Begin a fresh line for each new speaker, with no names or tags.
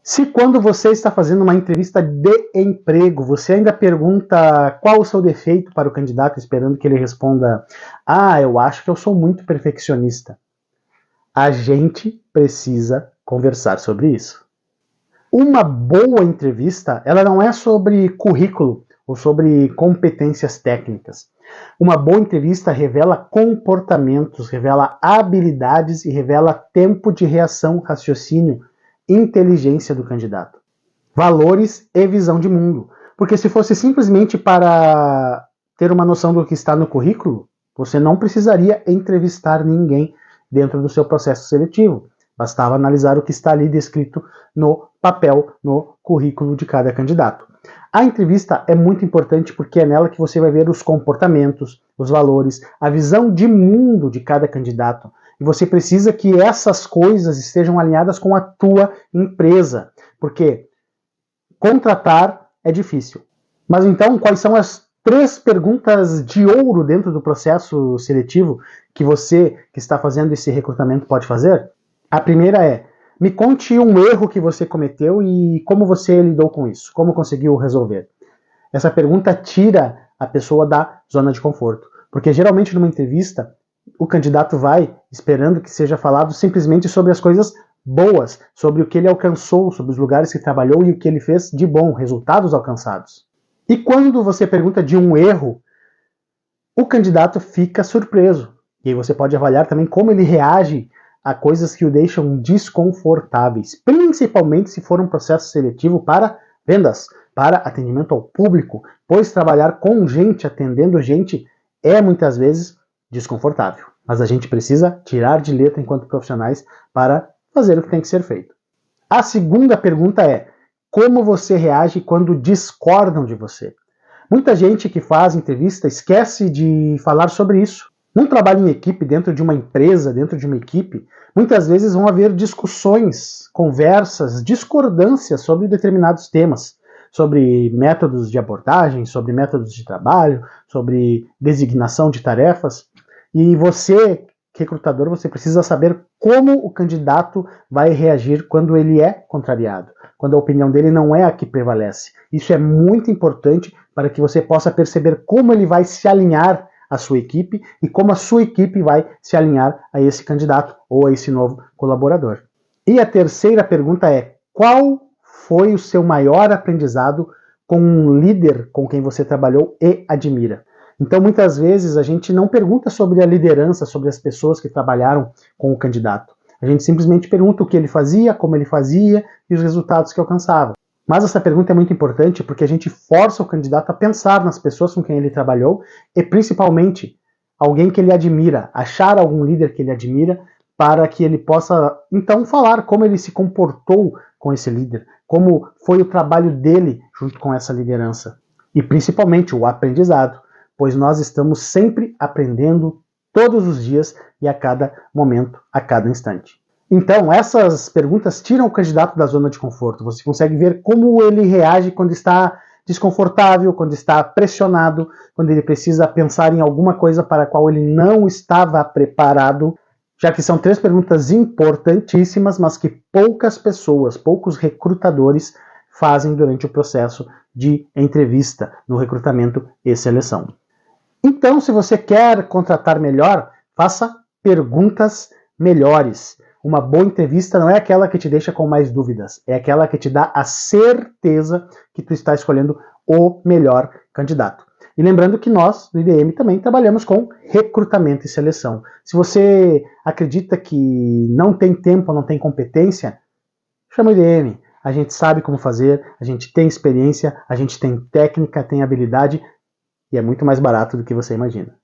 Se quando você está fazendo uma entrevista de emprego, você ainda pergunta qual o seu defeito para o candidato, esperando que ele responda: "Ah, eu acho que eu sou muito perfeccionista", a gente precisa conversar sobre isso. Uma boa entrevista, ela não é sobre currículo ou sobre competências técnicas. Uma boa entrevista revela comportamentos, revela habilidades e revela tempo de reação, raciocínio, inteligência do candidato, valores e visão de mundo. Porque se fosse simplesmente para ter uma noção do que está no currículo, você não precisaria entrevistar ninguém dentro do seu processo seletivo. Bastava analisar o que está ali descrito no papel, no currículo de cada candidato. A entrevista é muito importante porque é nela que você vai ver os comportamentos, os valores, a visão de mundo de cada candidato. E você precisa que essas coisas estejam alinhadas com a tua empresa, porque contratar é difícil. Mas então, quais são as 3 perguntas de ouro dentro do processo seletivo que você que está fazendo esse recrutamento pode fazer? A primeira é: me conte um erro que você cometeu e como você lidou com isso, como conseguiu resolver. Essa pergunta tira a pessoa da zona de conforto, porque geralmente numa entrevista o candidato vai esperando que seja falado simplesmente sobre as coisas boas, sobre o que ele alcançou, sobre os lugares que trabalhou e o que ele fez de bom, resultados alcançados. E quando você pergunta de um erro, o candidato fica surpreso. E aí você pode avaliar também como ele reage a coisas que o deixam desconfortáveis, principalmente se for um processo seletivo para vendas, para atendimento ao público, pois trabalhar com gente, atendendo gente, é muitas vezes desconfortável. Mas a gente precisa tirar de letra enquanto profissionais para fazer o que tem que ser feito. A segunda pergunta é: como você reage quando discordam de você? Muita gente que faz entrevista esquece de falar sobre isso. Num trabalho em equipe, dentro de uma empresa, dentro de uma equipe, muitas vezes vão haver discussões, conversas, discordâncias sobre determinados temas, sobre métodos de abordagem, sobre métodos de trabalho, sobre designação de tarefas. E você, recrutador, você precisa saber como o candidato vai reagir quando ele é contrariado, quando a opinião dele não é a que prevalece. Isso é muito importante para que você possa perceber como ele vai se alinhar à sua equipe e como a sua equipe vai se alinhar a esse candidato ou a esse novo colaborador. E a terceira pergunta é: qual foi o seu maior aprendizado com um líder com quem você trabalhou e admira? Então, muitas vezes, a gente não pergunta sobre a liderança, sobre as pessoas que trabalharam com o candidato. A gente simplesmente pergunta o que ele fazia, como ele fazia e os resultados que alcançava. Mas essa pergunta é muito importante porque a gente força o candidato a pensar nas pessoas com quem ele trabalhou e, principalmente, alguém que ele admira, achar algum líder que ele admira para que ele possa, então, falar como ele se comportou com esse líder, como foi o trabalho dele junto com essa liderança. E, principalmente, o aprendizado, pois nós estamos sempre aprendendo todos os dias e a cada momento, a cada instante. Então, essas perguntas tiram o candidato da zona de conforto. Você consegue ver como ele reage quando está desconfortável, quando está pressionado, quando ele precisa pensar em alguma coisa para a qual ele não estava preparado, já que são 3 perguntas importantíssimas, mas que poucas pessoas, poucos recrutadores fazem durante o processo de entrevista no recrutamento e seleção. Então, se você quer contratar melhor, faça perguntas melhores. Uma boa entrevista não é aquela que te deixa com mais dúvidas, é aquela que te dá a certeza que tu está escolhendo o melhor candidato. E lembrando que nós, do IDM, também trabalhamos com recrutamento e seleção. Se você acredita que não tem tempo, não tem competência, chama o IDM. A gente sabe como fazer, a gente tem experiência, a gente tem técnica, tem habilidade e é muito mais barato do que você imagina.